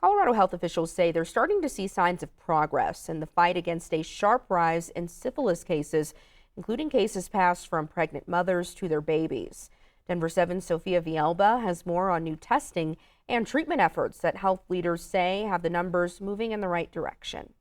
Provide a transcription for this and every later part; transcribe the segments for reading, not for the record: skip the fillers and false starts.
Colorado health officials say they're starting to see signs of progress in the fight against a sharp rise in syphilis cases, including cases passed from pregnant mothers to their babies. Denver 7's Sophia Villalba has more on new testing and treatment efforts that health leaders say have the numbers moving in the right direction.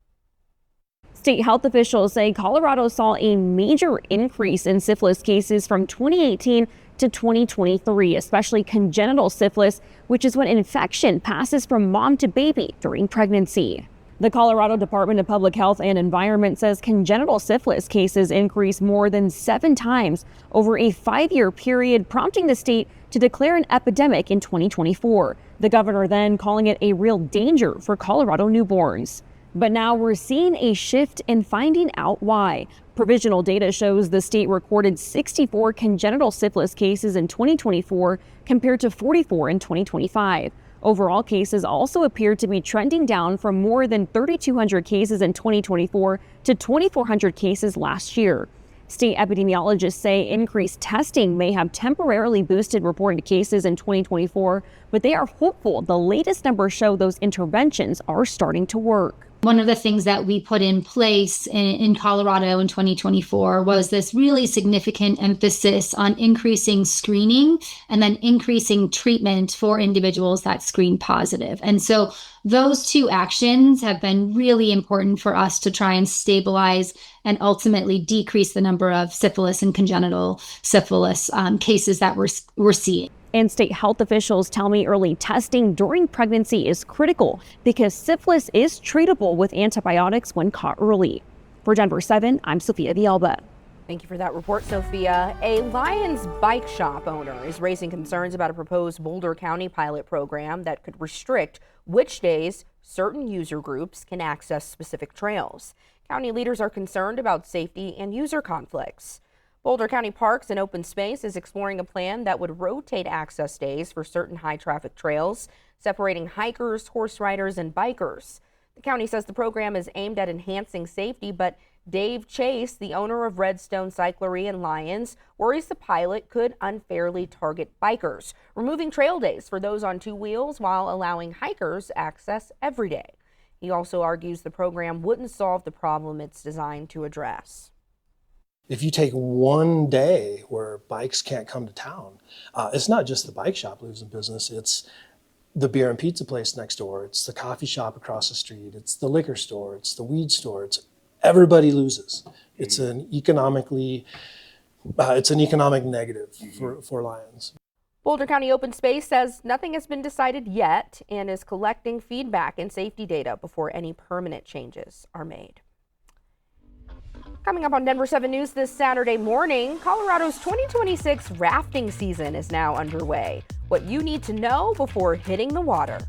State health officials say Colorado saw a major increase in syphilis cases from 2018 to 2023, especially congenital syphilis, which is when infection passes from mom to baby during pregnancy. The Colorado Department of Public Health and Environment says congenital syphilis cases increased more than 7 times over a 5-year period, prompting the state to declare an epidemic in 2024. The governor then calling it a real danger for Colorado newborns. But now we're seeing a shift in finding out why. Provisional data shows the state recorded 64 congenital syphilis cases in 2024 compared to 44 in 2025. Overall cases also appear to be trending down from more than 3,200 cases in 2024 to 2,400 cases last year. State epidemiologists say increased testing may have temporarily boosted reported cases in 2024, but they are hopeful the latest numbers show those interventions are starting to work. One of the things that we put in place in Colorado in 2024 was this really significant emphasis on increasing screening and then increasing treatment for individuals that screen positive. And so those two actions have been really important for us to try and stabilize and ultimately decrease the number of syphilis and congenital syphilis cases that we're seeing. And state health officials tell me early testing during pregnancy is critical because syphilis is treatable with antibiotics when caught early. For Denver 7, I'm Sophia Villalba. Thank you for that report, Sophia. A Lions bike shop owner is raising concerns about a proposed Boulder County pilot program that could restrict which days certain user groups can access specific trails. County leaders are concerned about safety and user conflicts. Boulder County Parks and Open Space is exploring a plan that would rotate access days for certain high-traffic trails, separating hikers, horse riders, and bikers. The county says the program is aimed at enhancing safety, but Dave Chase, the owner of Redstone Cyclery in Lyons, worries the pilot could unfairly target bikers, removing trail days for those on 2 wheels while allowing hikers access every day. He also argues the program wouldn't solve the problem it's designed to address. If you take one day where bikes can't come to town, it's not just the bike shop losing business, it's the beer and pizza place next door, it's the coffee shop across the street, it's the liquor store, it's the weed store, everybody loses. It's an economic negative for Lyons. Boulder County Open Space says nothing has been decided yet and is collecting feedback and safety data before any permanent changes are made. Coming up on Denver 7 News this Saturday morning, Colorado's 2026 rafting season is now underway. What you need to know before hitting the water.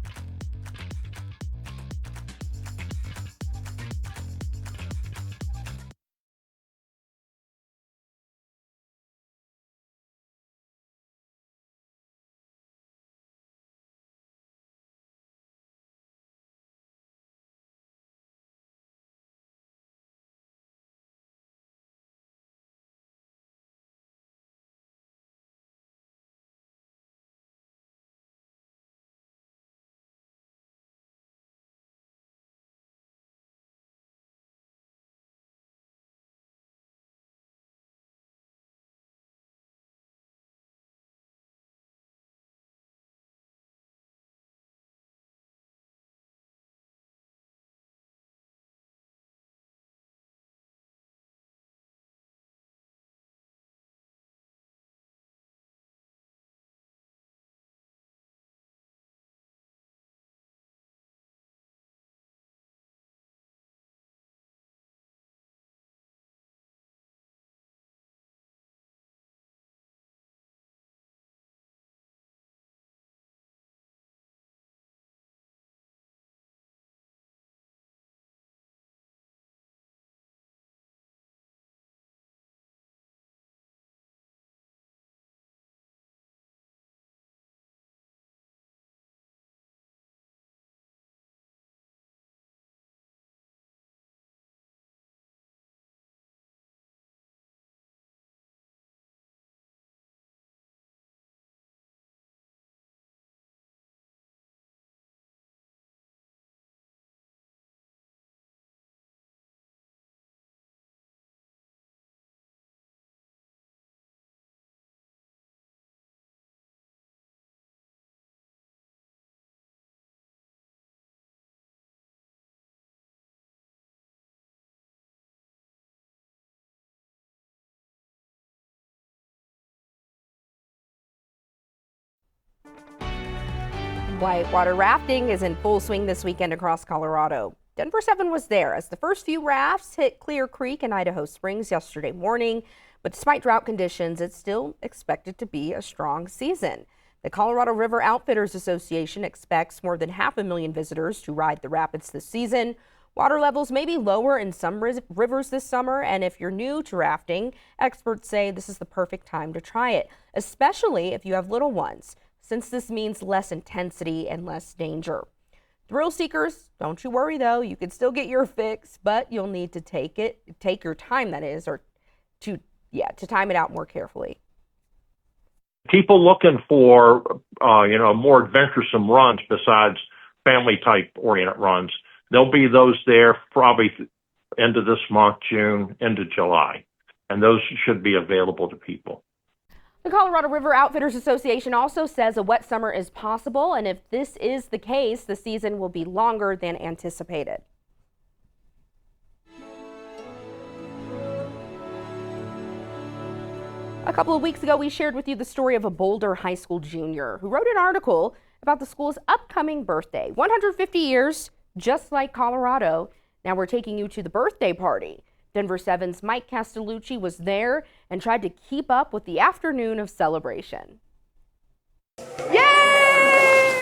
Whitewater rafting is in full swing this weekend across Colorado. Denver 7 was there as the first few rafts hit Clear Creek in Idaho Springs yesterday morning. But despite drought conditions, it's still expected to be a strong season. The Colorado River Outfitters Association expects more than 500,000 visitors to ride the rapids this season. Water levels may be lower in some rivers this summer, and if you're new to rafting, experts say this is the perfect time to try it, especially if you have little ones, since this means less intensity and less danger. Thrill seekers, don't you worry though, you can still get your fix, but you'll need to take your time, that is, or to time it out more carefully. People looking for, more adventuresome runs besides family type oriented runs, there'll be those there probably end of this month, June, into July, and those should be available to people. The Colorado River Outfitters Association also says a wet summer is possible, and if this is the case, the season will be longer than anticipated. A couple of weeks ago, we shared with you the story of a Boulder High School junior who wrote an article about the school's upcoming birthday. 150 years, just like Colorado. Now we're taking you to the birthday party. Denver 7's Mike Castellucci was there and tried to keep up with the afternoon of celebration.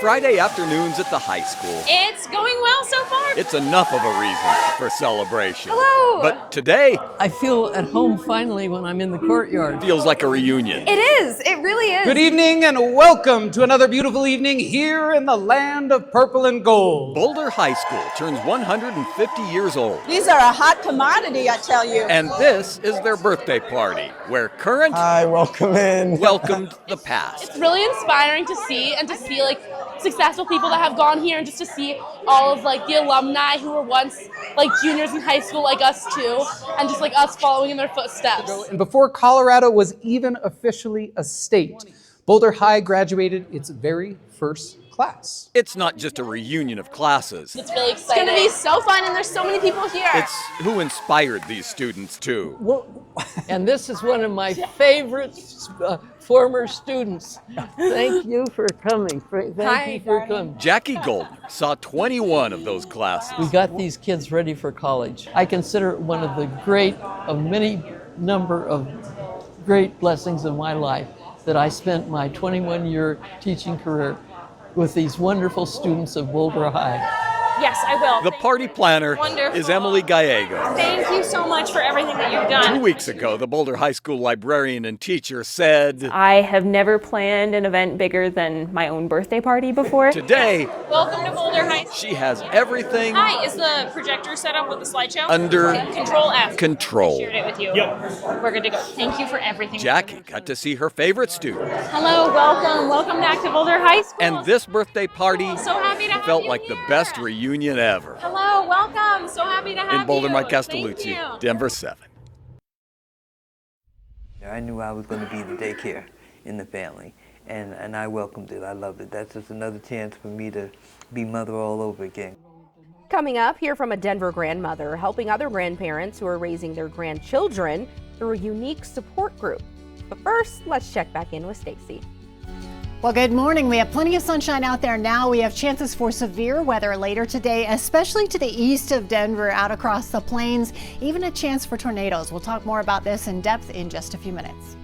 Friday afternoons at the high school. It's going well so far. It's enough of a reason for celebration. Hello. But today I feel at home finally when I'm in the courtyard. feels like a reunion. It is. It really is. Good evening and welcome to another beautiful evening here in the land of purple and gold. Boulder High School turns 150 years old. These are a hot commodity, I tell you. And this is their birthday party, where current welcome in. welcomed the past. It's really inspiring to see like successful people that have gone here, and just to see all of like the alumni who were once like juniors in high school like us too, and just like us following in their footsteps. And before Colorado was even officially a state, Boulder High graduated its very first class. It's not just a reunion of classes. It's really exciting. It's gonna be so fun, and there's so many people here. It's who inspired these students too. And this is one of my favorite former students. Thank you for coming. Thank you for coming. Jackie Goldner saw 21 of those classes. We got these kids ready for college. I consider it one of the many number of great blessings in my life that I spent my 21-year teaching career with these wonderful students of Boulder High. Yes, I will. The party planner is Emily Gallego. Thank you so much for everything that you've done. 2 weeks ago, the Boulder High School librarian and teacher said, I have never planned an event bigger than my own birthday party before. Today, Welcome to Boulder High. she has everything Hi, is the projector set up with the slideshow? under Control F. control. Shared it with you. Yep. We're good to go. Thank you for everything. Jackie got to see her favorite student, Hello, welcome. Welcome back to Boulder High School. and this birthday party So happy to have felt you like the here. best reunion ever. Hello, welcome. So happy to have you. In Boulder, Mike Thank Castellucci, you. Denver 7. I knew I was going to be the daycare in the family, and I welcomed it. I loved it. That's just another chance for me to be mother all over again. Coming up, hear from a Denver grandmother helping other grandparents who are raising their grandchildren through a unique support group. But first, let's check back in with Stacy. Well, good morning. We have plenty of sunshine out there now. We have chances for severe weather later today, especially to the east of Denver, out across the plains, even a chance for tornadoes. We'll talk more about this in depth in just a few minutes.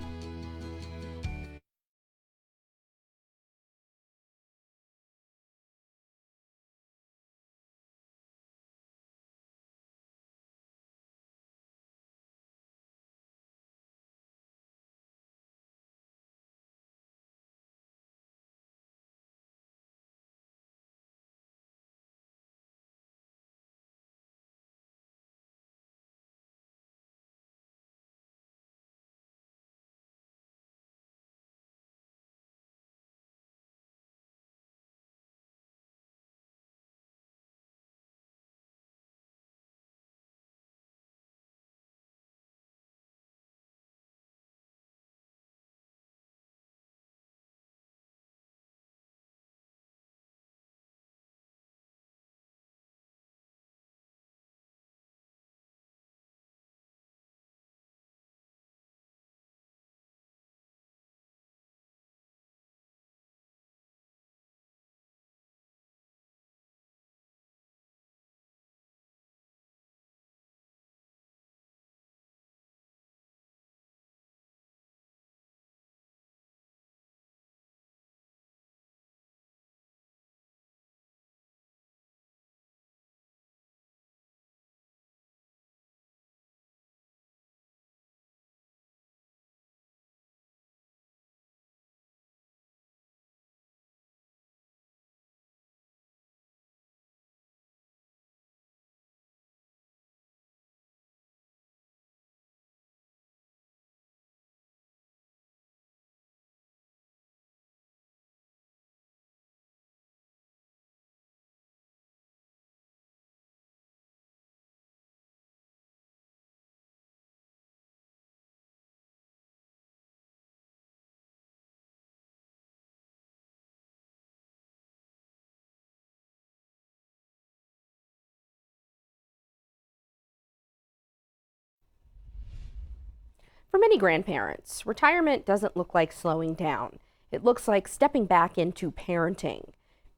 For many grandparents, retirement doesn't look like slowing down. It looks like stepping back into parenting.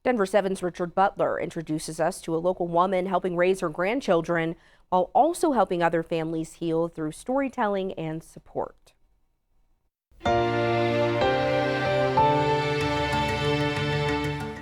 Denver 7's Richard Butler introduces us to a local woman helping raise her grandchildren while also helping other families heal through storytelling and support.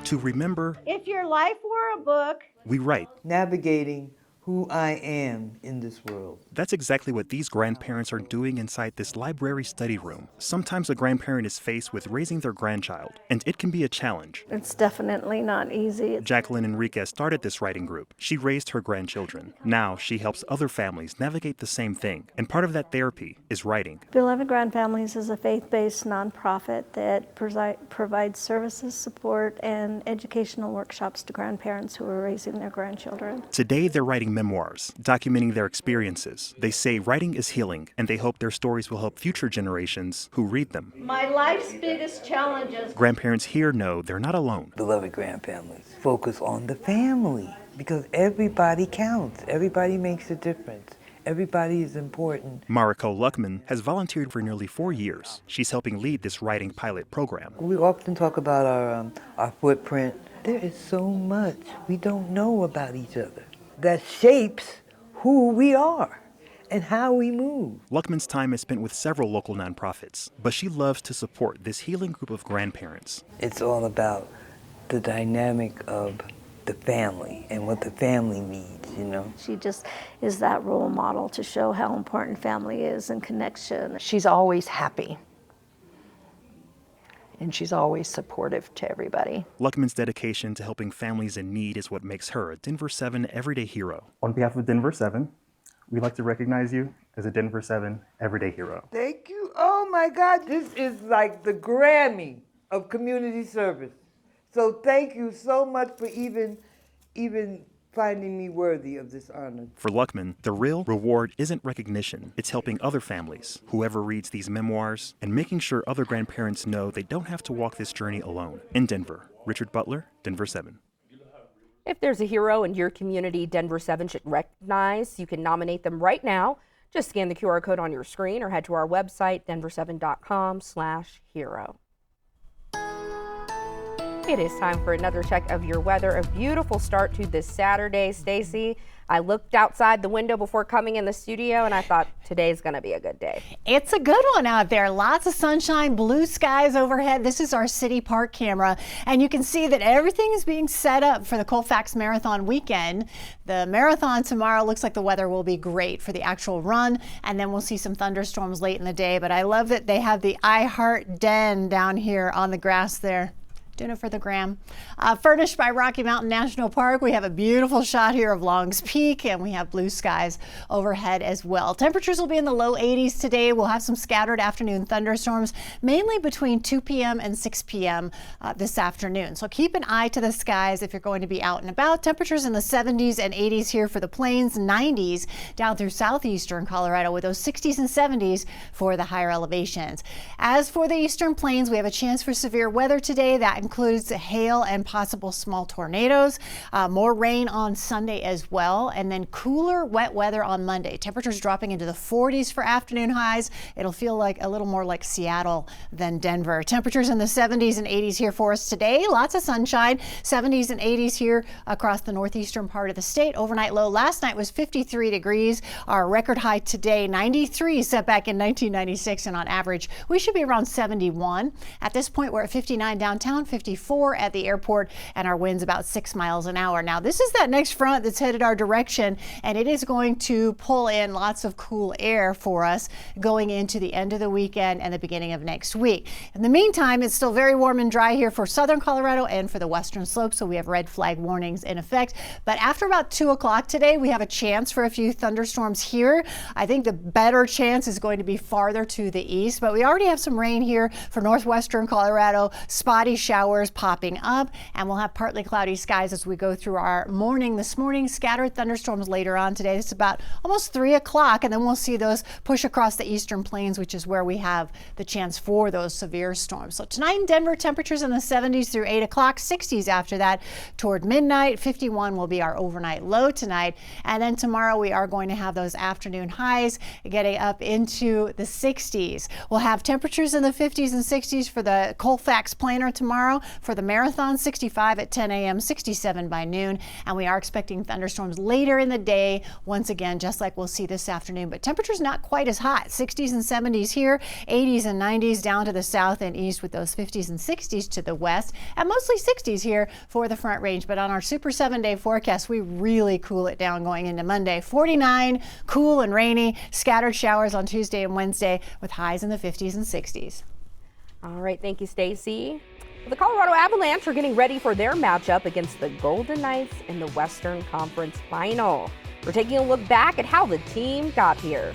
To remember, If your life were a book, we write. Navigating who I am in this world. That's exactly what these grandparents are doing inside this library study room. Sometimes a grandparent is faced with raising their grandchild, and it can be a challenge. It's definitely not easy. Jacqueline Enriquez started this writing group. She raised her grandchildren. Now she helps other families navigate the same thing, and part of that therapy is writing. Beloved Grandfamilies is a faith-based nonprofit that provides services, support, and educational workshops to grandparents who are raising their grandchildren. Today they're writing memoirs, documenting their experiences. They say writing is healing, and they hope their stories will help future generations who read them. my life's biggest challenges. Grandparents here know they're not alone. Beloved grandfamilies, focus on the family because everybody counts. Everybody makes a difference. Everybody is important. Mariko Luckman has volunteered for nearly 4 years. She's helping lead this writing pilot program. We often talk about our footprint. There is so much we don't know about each other that shapes who we are and how we move. Luckman's time is spent with several local nonprofits, but she loves to support this healing group of grandparents. It's all about the dynamic of the family and what the family needs, you know. She just is that role model to show how important family is and connection. She's always happy. And she's always supportive to everybody. Luckman's dedication to helping families in need is what makes her a Denver 7 everyday hero. On behalf of Denver 7, we'd like to recognize you as a Denver 7 everyday hero. Thank you. Oh my God, this is like the Grammy of community service. So thank you so much for even finding me worthy of this honor. For Luckman, the real reward isn't recognition. It's helping other families, whoever reads these memoirs, and making sure other grandparents know they don't have to walk this journey alone. In Denver, Richard Butler, Denver 7. If there's a hero in your community Denver 7 should recognize, you can nominate them right now. Just scan the QR code on your screen or head to our website, denver7.com/hero. It is time for another check of your weather. A beautiful start to this Saturday, Stacy. I looked outside the window before coming in the studio and I thought today's going to be a good day. It's a good one out there. Lots of sunshine, blue skies overhead. This is our city park camera, and you can see that everything is being set up for the Colfax Marathon weekend. The marathon tomorrow looks like the weather will be great for the actual run, and then we'll see some thunderstorms late in the day. But I love that they have the I Heart Den down here on the grass there. Doing it for the gram. Furnished by Rocky Mountain National Park, we have a beautiful shot here of Long's Peak, and we have blue skies overhead as well. Temperatures will be in the low 80s today. We'll have some scattered afternoon thunderstorms, mainly between 2 p.m. and 6 p.m. This afternoon. So keep an eye to the skies if you're going to be out and about. Temperatures in the 70s and 80s here for the plains, 90s down through southeastern Colorado, with those 60s and 70s for the higher elevations. As for the eastern plains, we have a chance for severe weather today. That includes hail and possible small tornadoes. More rain on Sunday as well, and then cooler, wet weather on Monday. Temperatures dropping into the 40s for afternoon highs. It'll feel like a little more like Seattle than Denver. Temperatures in the 70s and 80s here for us today. Lots of sunshine. 70s and 80s here across the northeastern part of the state. Overnight low last night was 53 degrees. Our record high today, 93, set back in 1996, and on average we should be around 71. At this point we're at 59 downtown, 54 at the airport, and our winds about 6 miles an hour. Now this is that next front that's headed our direction, and it is going to pull in lots of cool air for us going into the end of the weekend and the beginning of next week. In the meantime, it's still very warm and dry here for southern Colorado and for the western slope, so we have red flag warnings in effect. But after about 2 o'clock today, we have a chance for a few thunderstorms here. I think the better chance is going to be farther to the east, but we already have some rain here for northwestern Colorado, spotty showers showers popping up, and we'll have partly cloudy skies as we go through our morning. This morning, scattered thunderstorms later on today. It's about almost 3 o'clock, and then we'll see those push across the eastern plains, which is where we have the chance for those severe storms. So tonight in Denver, temperatures in the 70s through 8 o'clock, 60s after that toward midnight. 51 will be our overnight low tonight. And then tomorrow we are going to have those afternoon highs getting up into the 60s. We'll have temperatures in the 50s and 60s for the Colfax Planner tomorrow. For the Marathon, 65 at 10 a.m., 67 by noon. And we are expecting thunderstorms later in the day, once again, just like we'll see this afternoon. But temperatures not quite as hot. 60s and 70s here, 80s and 90s down to the south and east, with those 50s and 60s to the west, and mostly 60s here for the Front Range. But on our Super 7-day forecast, we really cool it down going into Monday. 49, cool and rainy, scattered showers on Tuesday and Wednesday with highs in the 50s and 60s. All right, thank you, Stacy. The Colorado Avalanche are getting ready for their matchup against the Golden Knights in the Western Conference Final. We're taking a look back at how the team got here.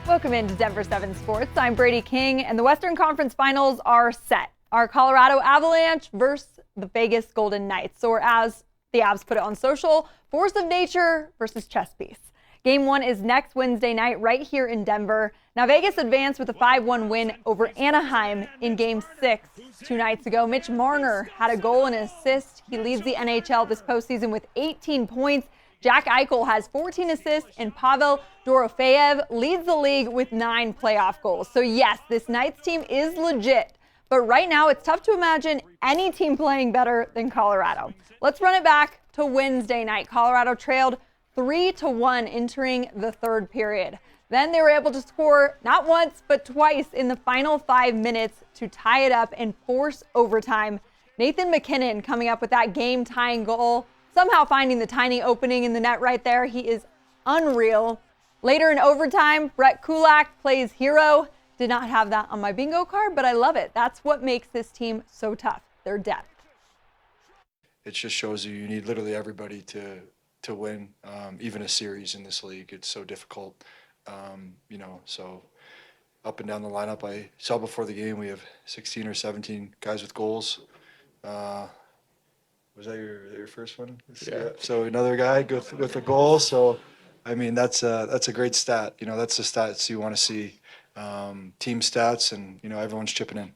Welcome into Denver 7 Sports. I'm Brady King, and the Western Conference Finals are set. Our Colorado Avalanche versus the Vegas Golden Knights, or as The Avs put it on social. Force of nature versus chess piece. Game 1 is next Wednesday night right here in Denver. Now, Vegas advanced with a 5-1 win over Anaheim in Game 6 2 nights ago. Mitch Marner had a goal and an assist. He leads the NHL this postseason with 18 points. Jack Eichel has 14 assists, and Pavel Dorofeyev leads the league with 9 playoff goals. So yes, this Knights team is legit. But right now, it's tough to imagine any team playing better than Colorado. Let's run it back to Wednesday night. Colorado trailed 3-1 entering the third period. Then they were able to score not once, but twice in the final 5 minutes to tie it up and force overtime. Nathan McKinnon coming up with that game-tying goal, somehow finding the tiny opening in the net right there. He is unreal. Later in overtime, Brett Kulak plays hero. Did not have that on my bingo card, but I love it. That's what makes this team so tough, their depth. It just shows you need literally everybody to win, even a series in this league. It's so difficult, so up and down the lineup. I saw before the game we have 16 or 17 guys with goals. Was that your first one? Yeah. So another guy with a goal. So, I mean, that's a great stat. That's the stats you want to see. Team stats, and everyone's chipping in.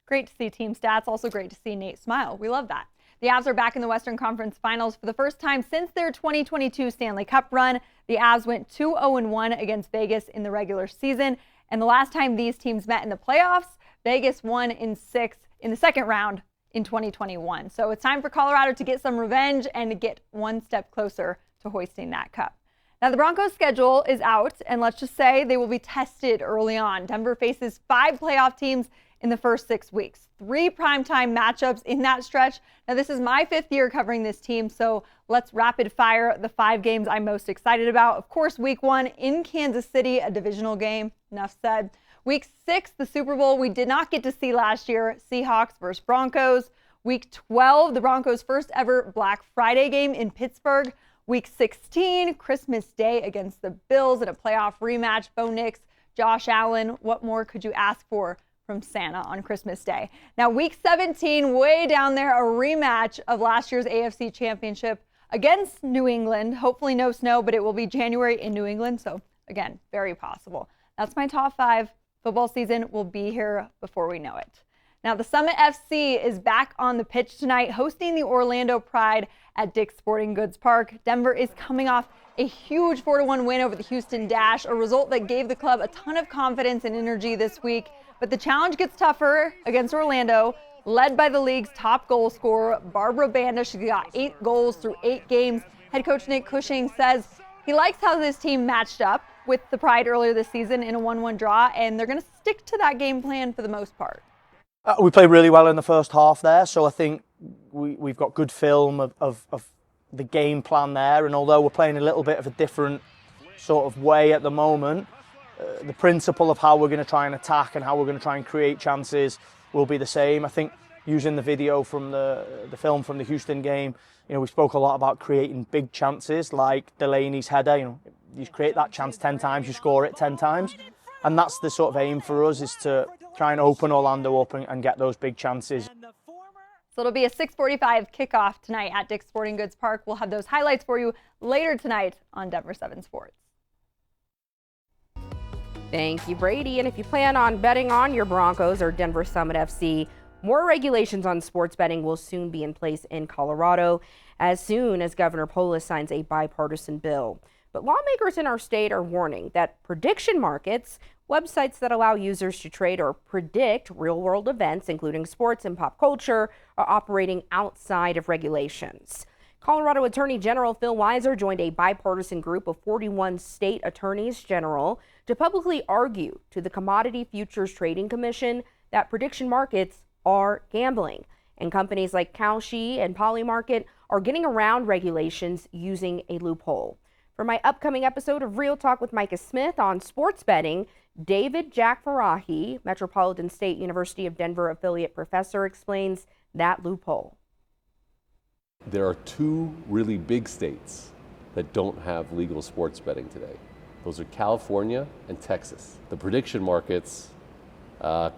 Great to see team stats. Also great to see Nate smile. We love that. The Avs are back in the Western Conference Finals for the first time since their 2022 Stanley Cup run. The Avs went 2-1 against Vegas in the regular season, and the last time these teams met in the playoffs, Vegas won in 6 in the second round in 2021. So it's time for Colorado to get some revenge and to get one step closer to hoisting that cup. Now, the Broncos' schedule is out, and let's just say they will be tested early on. Denver faces 5 playoff teams in the first 6 weeks. 3 primetime matchups in that stretch. Now, this is my 5th year covering this team, so let's rapid fire the 5 games I'm most excited about. Of course, week 1 in Kansas City, a divisional game. Enough said. Week 6, the Super Bowl we did not get to see last year, Seahawks versus Broncos. Week 12, the Broncos' first ever Black Friday game in Pittsburgh. Week 16, Christmas Day against the Bills in a playoff rematch. Bo Nix, Josh Allen, what more could you ask for from Santa on Christmas Day? Now, week 17, way down there, a rematch of last year's AFC Championship against New England. Hopefully no snow, but it will be January in New England. So again, very possible. That's my top 5. Football season will be here before we know it. Now, the Summit FC is back on the pitch tonight, hosting the Orlando Pride at Dick's Sporting Goods Park. Denver is coming off a huge 4-1 win over the Houston Dash, a result that gave the club a ton of confidence and energy this week. But the challenge gets tougher against Orlando, led by the league's top goal scorer, Barbara Banda. She got 8 goals through 8 games. Head coach Nick Cushing says he likes how this team matched up with the Pride earlier this season in a 1-1 draw, and they're going to stick to that game plan for the most part. We played really well in the first half there, so I think we've got good film of the game plan there, and although we're playing a little bit of a different sort of way at the moment, the principle of how we're going to try and attack and how we're going to try and create chances will be the same. I think using the video from the film from the Houston game, we spoke a lot about creating big chances like Delaney's header. You create that chance 10 times, you score it 10 times. And that's the sort of aim for us, is to try and open Orlando up and get those big chances. So it'll be a 6:45 kickoff tonight at Dick's Sporting Goods Park. We'll have those highlights for you later tonight on Denver 7 Sports. Thank you, Brady. And if you plan on betting on your Broncos or Denver Summit FC, more regulations on sports betting will soon be in place in Colorado as soon as Governor Polis signs a bipartisan bill. But lawmakers in our state are warning that prediction markets, websites that allow users to trade or predict real-world events, including sports and pop culture, are operating outside of regulations. Colorado Attorney General Phil Weiser joined a bipartisan group of 41 state attorneys general to publicly argue to the Commodity Futures Trading Commission that prediction markets are gambling, and companies like Kalshi and Polymarket are getting around regulations using a loophole. For my upcoming episode of Real Talk with Micah Smith on sports betting, David Jack Farahi, Metropolitan State University of Denver affiliate professor, explains that loophole. There are 2 really big states that don't have legal sports betting today. Those are California and Texas. The prediction markets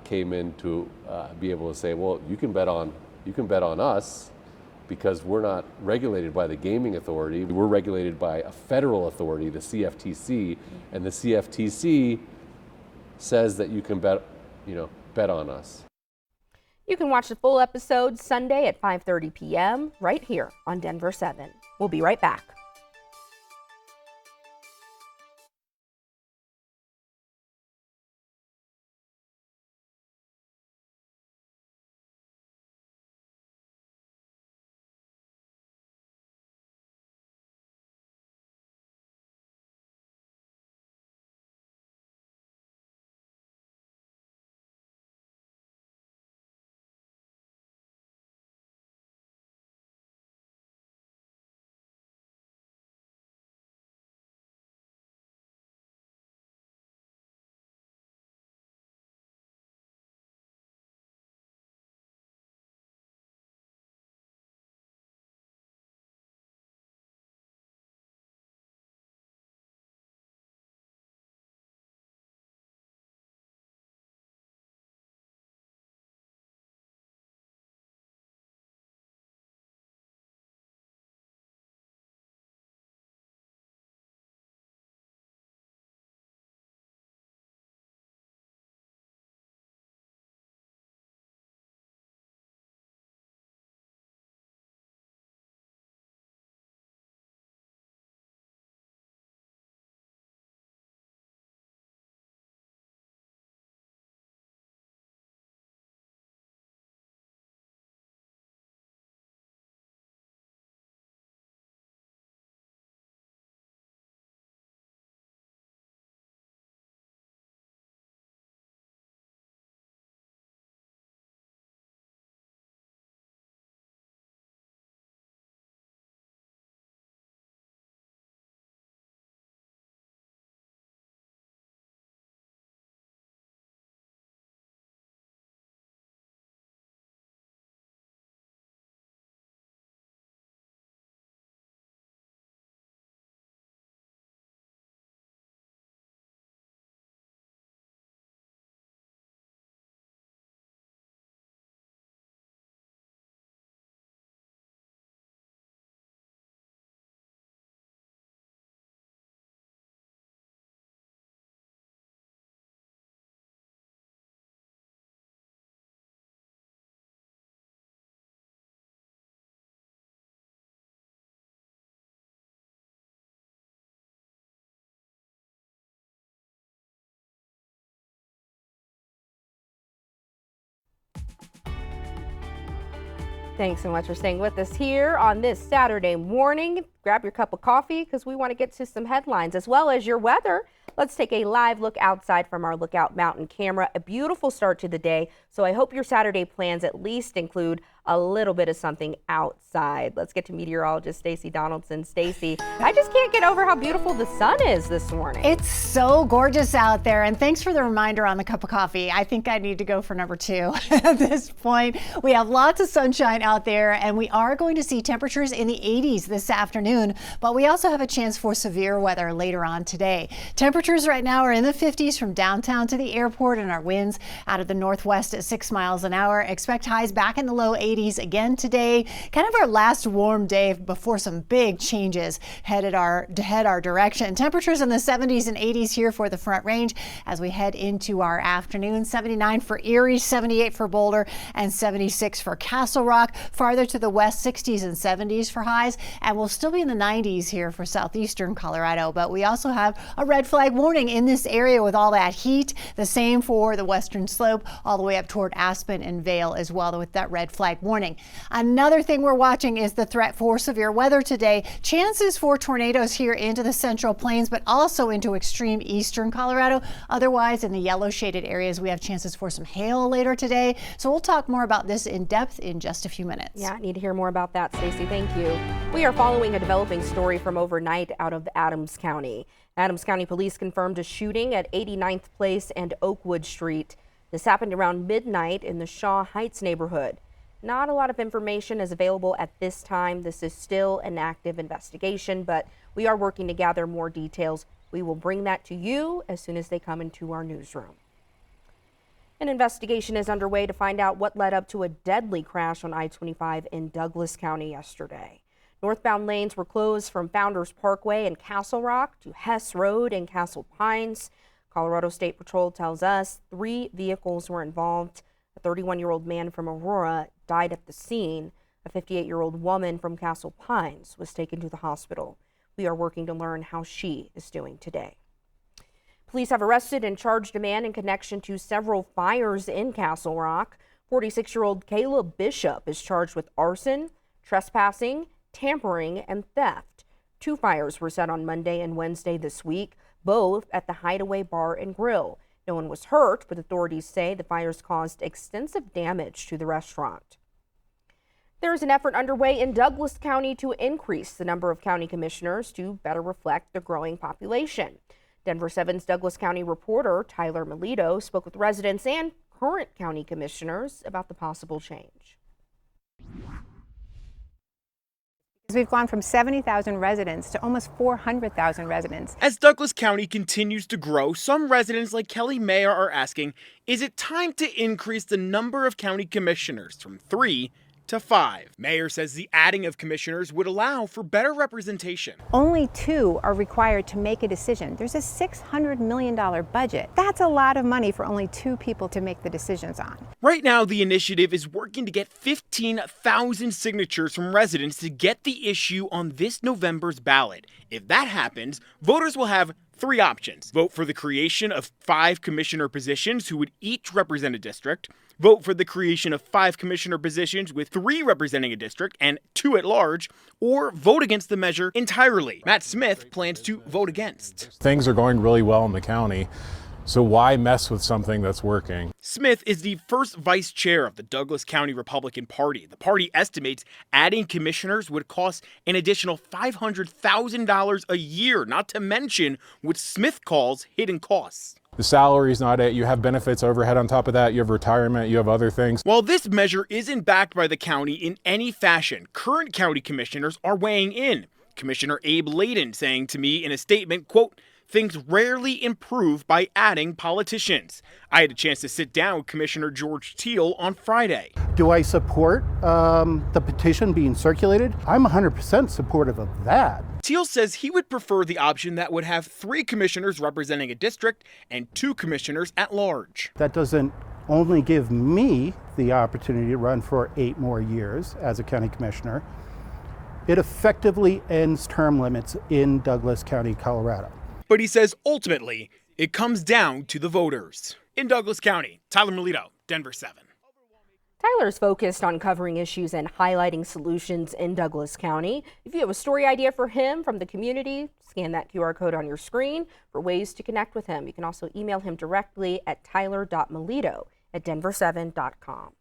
came in to be able to say, well, you can bet on us, because we're not regulated by the gaming authority. We're regulated by a federal authority, the CFTC, and the CFTC says that you can bet on us. You can watch the full episode Sunday at 5:30 p.m. right here on Denver 7. We'll be right back. Thanks so much for staying with us here on this Saturday morning. Grab your cup of coffee because we want to get to some headlines as well as your weather. Let's take a live look outside from our Lookout Mountain camera. A beautiful start to the day, so I hope your Saturday plans at least include a little bit of something outside. Let's get to meteorologist Stacey Donaldson. Stacey, I just can't get over how beautiful the sun is this morning. It's so gorgeous out there, and thanks for the reminder on the cup of coffee. I think I need to go for number 2 at this point. We have lots of sunshine out there, and we are going to see temperatures in the 80s this afternoon, but we also have a chance for severe weather later on today. Temperatures right now are in the 50s from downtown to the airport, and our winds out of the northwest at 6 miles an hour. Expect highs back in the low 80s again today. Kind of our last warm day before some big changes head our direction. Temperatures in the 70s and 80s here for the Front Range as we head into our afternoon. 79 for Erie, 78 for Boulder, and 76 for Castle Rock. Farther to the west, 60s and 70s for highs, and we'll still be in the 90s here for southeastern Colorado. But we also have a red flag warning in this area with all that heat. The same for the western slope all the way up toward Aspen and Vail as well with that red flag warning. Another thing we're watching is the threat for severe weather today. Chances for tornadoes here into the central plains, but also into extreme eastern Colorado. Otherwise, in the yellow shaded areas, we have chances for some hail later today. So we'll talk more about this in depth in just a few minutes. Yeah, I need to hear more about that, Stacey. Thank you. We are following a developing story from overnight out of Adams County. Adams County Police confirmed a shooting at 89th Place and Oakwood Street. This happened around midnight in the Shaw Heights neighborhood. Not a lot of information is available at this time. This is still an active investigation, but we are working to gather more details. We will bring that to you as soon as they come into our newsroom. An investigation is underway to find out what led up to a deadly crash on I-25 in Douglas County yesterday. Northbound lanes were closed from Founders Parkway in Castle Rock to Hess Road in Castle Pines. Colorado State Patrol tells us 3 vehicles were involved. A 31-year-old man from Aurora died at the scene. A 58-year-old woman from Castle Pines was taken to the hospital. We are working to learn how she is doing today. Police have arrested and charged a man in connection to several fires in Castle Rock. 46-year-old Caleb Bishop is charged with arson, trespassing, tampering, and theft. 2 fires were set on Monday and Wednesday this week, both at the Hideaway Bar and Grill. No one was hurt, but authorities say the fires caused extensive damage to the restaurant. There is an effort underway in Douglas County to increase the number of county commissioners to better reflect the growing population. Denver 7's Douglas County reporter Tyler Melito spoke with residents and current county commissioners about the possible change. We've gone from 70,000 residents to almost 400,000 residents. As Douglas County continues to grow, some residents like Kelly Mayer are asking, is it time to increase the number of county commissioners from 3 to 5? Mayer says the adding of commissioners would allow for better representation. Only 2 are required to make a decision. There's a $600 million budget. That's a lot of money for only 2 people to make the decisions on. Right now, the initiative is working to get 15,000 signatures from residents to get the issue on this November's ballot. If that happens, voters will have 3 options. Vote for the creation of 5 commissioner positions who would each represent a district. Vote for the creation of 5 commissioner positions with 3 representing a district and 2 at large, or vote against the measure entirely. Matt Smith plans to vote against. Things are going really well in the county, so why mess with something that's working? Smith is the first vice chair of the Douglas County Republican Party. The party estimates adding commissioners would cost an additional $500,000 a year, not to mention what Smith calls hidden costs. The salary's not it. You have benefits overhead on top of that. You have retirement. You have other things. While this measure isn't backed by the county in any fashion, current county commissioners are weighing in. Commissioner Abe Layden saying to me in a statement, quote, "Things rarely improve by adding politicians." I had a chance to sit down with Commissioner George Teal on Friday. Do I support the petition being circulated? I'm 100% supportive of that. Teal says he would prefer the option that would have 3 commissioners representing a district and 2 commissioners at large. That doesn't only give me the opportunity to run for 8 more years as a county commissioner. It effectively ends term limits in Douglas County, Colorado. But he says ultimately, it comes down to the voters. In Douglas County, Tyler Melito, Denver 7. Tyler's focused on covering issues and highlighting solutions in Douglas County. If you have a story idea for him from the community, scan that QR code on your screen for ways to connect with him. You can also email him directly at tyler.melito@denver7.com.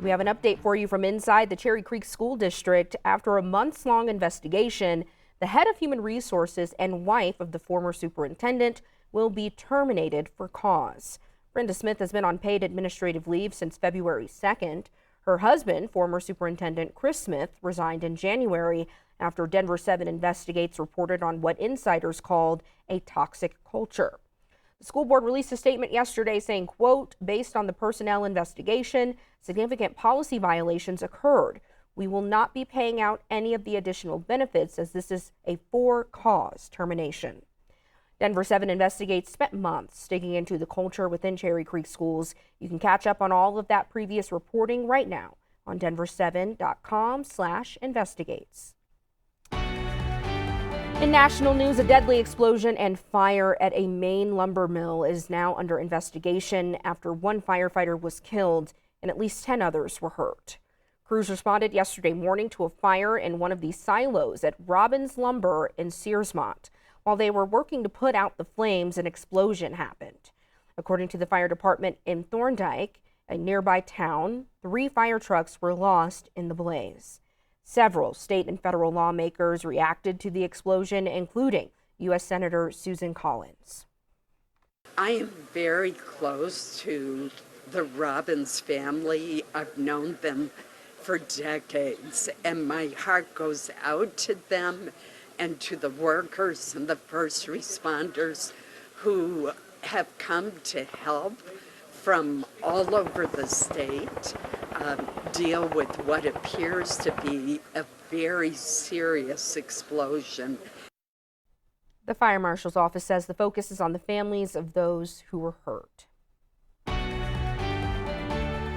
We have an update for you from inside the Cherry Creek School District. After a months-long investigation, the head of human resources and wife of the former superintendent will be terminated for cause. Brenda Smith has been on paid administrative leave since February 2nd. Her husband, former Superintendent Chris Smith, resigned in January after Denver 7 Investigates reported on what insiders called a toxic culture. The school board released a statement yesterday saying, quote, "Based on the personnel investigation, significant policy violations occurred. We will not be paying out any of the additional benefits as this is a for-cause termination." Denver 7 Investigates spent months digging into the culture within Cherry Creek schools. You can catch up on all of that previous reporting right now on denver7.com/investigates. In national news, a deadly explosion and fire at a Maine lumber mill is now under investigation after 1 firefighter was killed and at least 10 others were hurt. Crews responded yesterday morning to a fire in one of the silos at Robbins Lumber in Searsmont. While they were working to put out the flames, an explosion happened. According to the fire department in Thorndike, a nearby town, 3 fire trucks were lost in the blaze. Several state and federal lawmakers reacted to the explosion, including U.S. Senator Susan Collins. I am very close to the Robbins family. I've known them for decades, and my heart goes out to them and to the workers and the first responders who have come to help from all over the state deal with what appears to be a very serious explosion. The fire marshal's office says the focus is on the families of those who were hurt.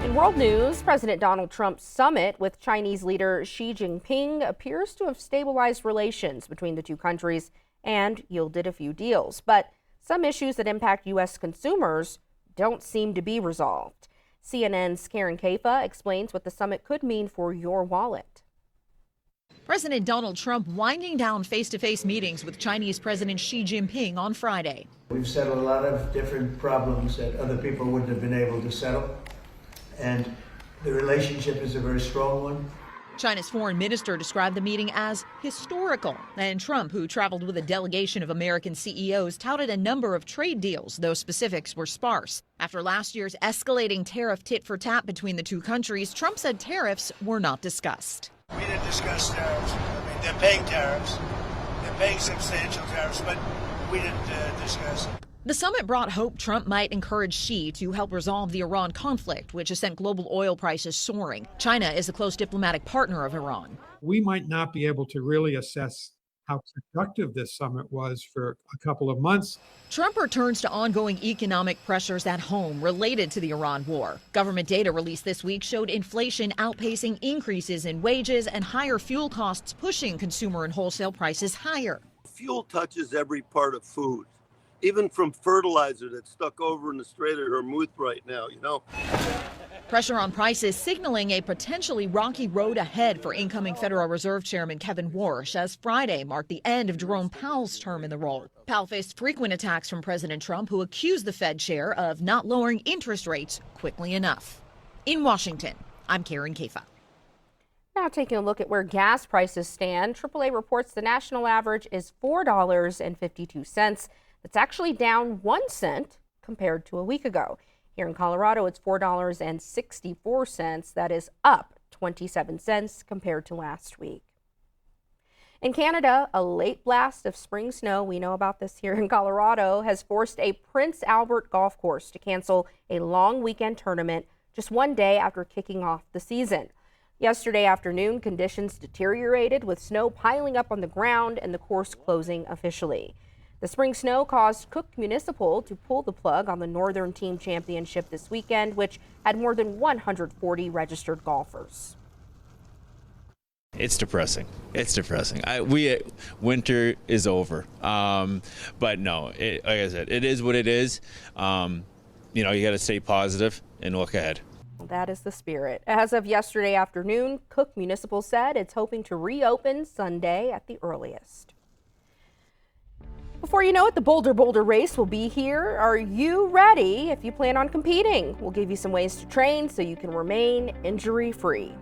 In world news, President Donald Trump's summit with Chinese leader Xi Jinping appears to have stabilized relations between the two countries and yielded a few deals. But some issues that impact U.S. consumers don't seem to be resolved. CNN's Karen Kaifa explains what the summit could mean for your wallet. President Donald Trump winding down face-to-face meetings with Chinese President Xi Jinping on Friday. We've settled a lot of different problems that other people wouldn't have been able to settle, and the relationship is a very strong one. China's foreign minister described the meeting as historical, and Trump, who traveled with a delegation of American CEOs, touted a number of trade deals, though specifics were sparse. After last year's escalating tariff tit-for-tat between the two countries, Trump said tariffs were not discussed. We didn't discuss tariffs. I mean, they're paying tariffs. They're paying substantial tariffs, but we didn't discuss it. The summit brought hope Trump might encourage Xi to help resolve the Iran conflict, which has sent global oil prices soaring. China is a close diplomatic partner of Iran. We might not be able to really assess how productive this summit was for a couple of months. Trump returns to ongoing economic pressures at home related to the Iran war. Government data released this week showed inflation outpacing increases in wages and higher fuel costs pushing consumer and wholesale prices higher. Fuel touches every part of food, even from fertilizer that's stuck over in the Strait of Hormuz right now, you know. Pressure on prices signaling a potentially rocky road ahead for incoming Federal Reserve Chairman Kevin Warsh, as Friday marked the end of Jerome Powell's term in the role. Powell faced frequent attacks from President Trump, who accused the Fed chair of not lowering interest rates quickly enough. In Washington, I'm Karen Kaifa. Now taking a look at where gas prices stand, AAA reports the national average is $4.52. That's actually down 1 cent compared to a week ago. Here in Colorado, it's $4.64. That is up 27 cents compared to last week. In Canada, a late blast of spring snow, we know about this here in Colorado, has forced a Prince Albert golf course to cancel a long weekend tournament just 1 day after kicking off the season. Yesterday afternoon, conditions deteriorated with snow piling up on the ground and the course closing officially. The spring snow caused Cook Municipal to pull the plug on the Northern Team Championship this weekend, which had more than 140 registered golfers. It's depressing. It's depressing. Winter is over. But no, like I said, it is what it is. You got to stay positive and look ahead. That is the spirit. As of yesterday afternoon, Cook Municipal said it's hoping to reopen Sunday at the earliest. Before you know it, the Boulder race will be here. Are you ready? If you plan on competing, we'll give you some ways to train so you can remain injury-free.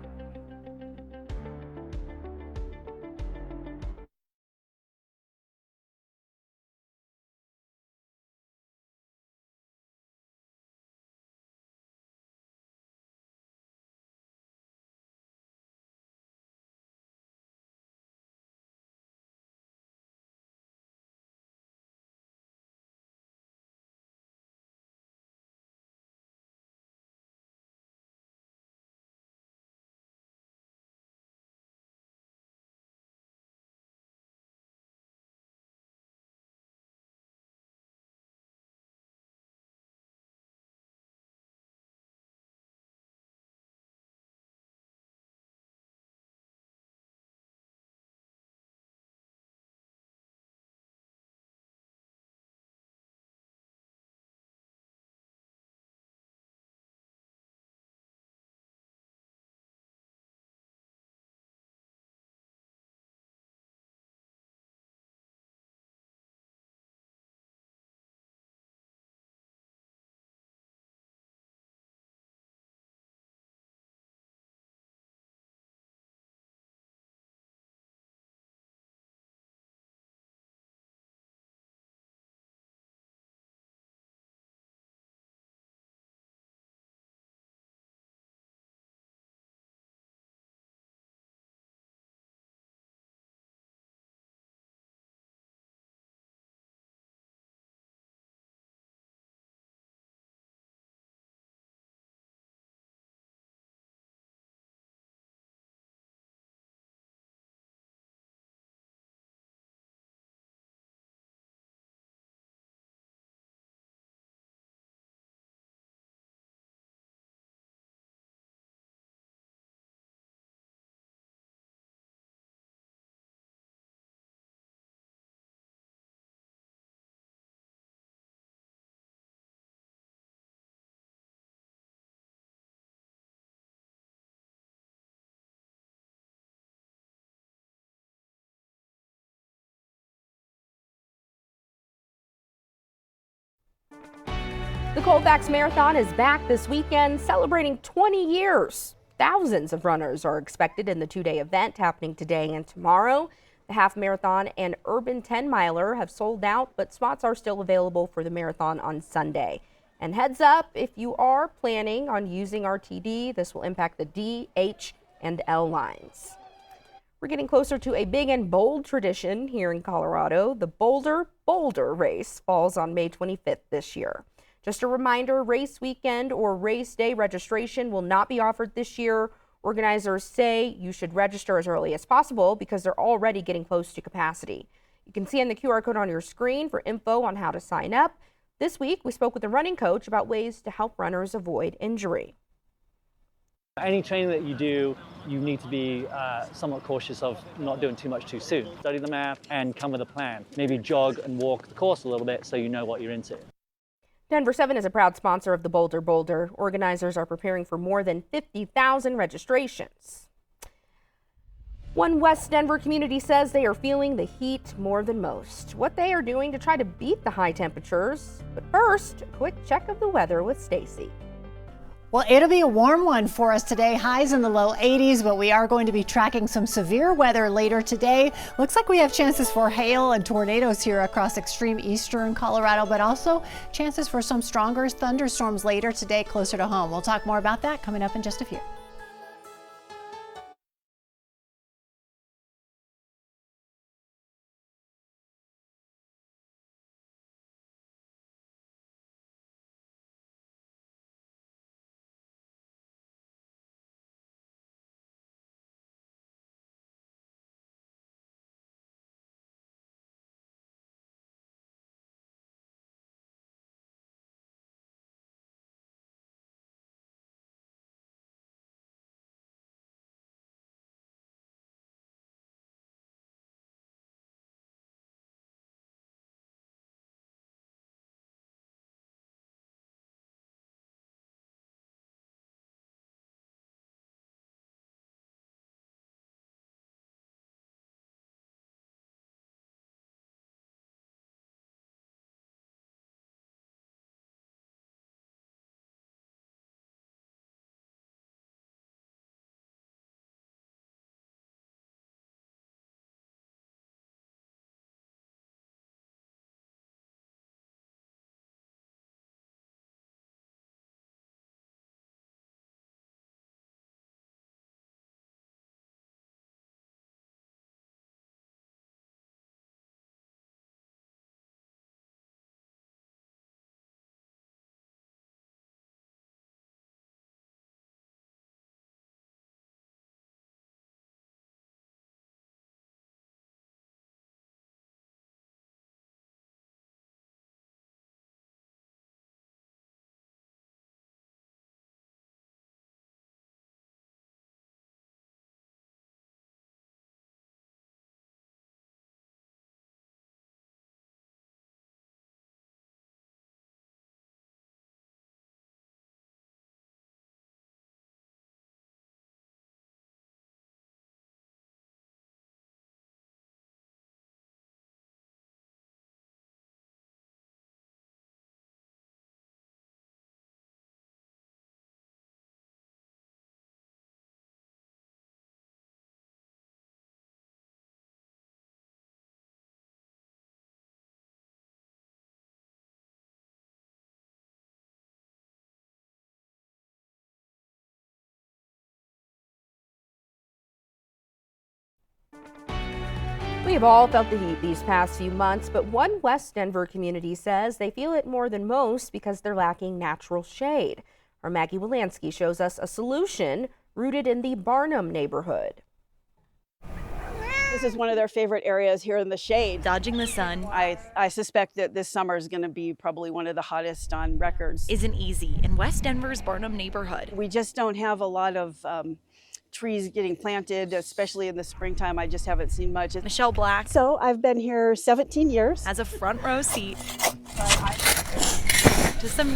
The Colfax Marathon is back this weekend, celebrating 20 years. Thousands of runners are expected in the two-day event happening today and tomorrow. The half marathon and urban 10-miler have sold out, but spots are still available for the marathon on Sunday. And heads up, if you are planning on using RTD, this will impact the D, H, and L lines. We're getting closer to a big and bold tradition here in Colorado. The Boulder race falls on May 25th this year. Just a reminder, race weekend or race day registration will not be offered this year. Organizers say you should register as early as possible because they're already getting close to capacity. You can see on the QR code on your screen for info on how to sign up. This week, we spoke with a running coach about ways to help runners avoid injury. Any training that you do, you need to be somewhat cautious of not doing too much too soon. Study the map and come with a plan. Maybe jog and walk the course a little bit so you know what you're into. Denver 7 is a proud sponsor of the Boulder. Organizers are preparing for more than 50,000 registrations. One West Denver community says they are feeling the heat more than most. What they are doing to try to beat the high temperatures. But first, a quick check of the weather with Stacy. Well, it'll be a warm one for us today. Highs in the low 80s, but we are going to be tracking some severe weather later today. Looks like we have chances for hail and tornadoes here across extreme eastern Colorado, but also chances for some stronger thunderstorms later today closer to home. We'll talk more about that coming up in just a few. We have all felt the heat these past few months, but one West Denver community says they feel it more than most because they're lacking natural shade. Our Maggie Wilansky shows us a solution rooted in the Barnum neighborhood. This is one of their favorite areas here in the shade. Dodging the sun. I suspect that this summer is going to be probably one of the hottest on records. Isn't easy in West Denver's Barnum neighborhood. We just don't have a lot of trees getting planted, especially in the springtime. I just haven't seen much. Michelle Black. So I've been here 17 years. Has a front row seat to some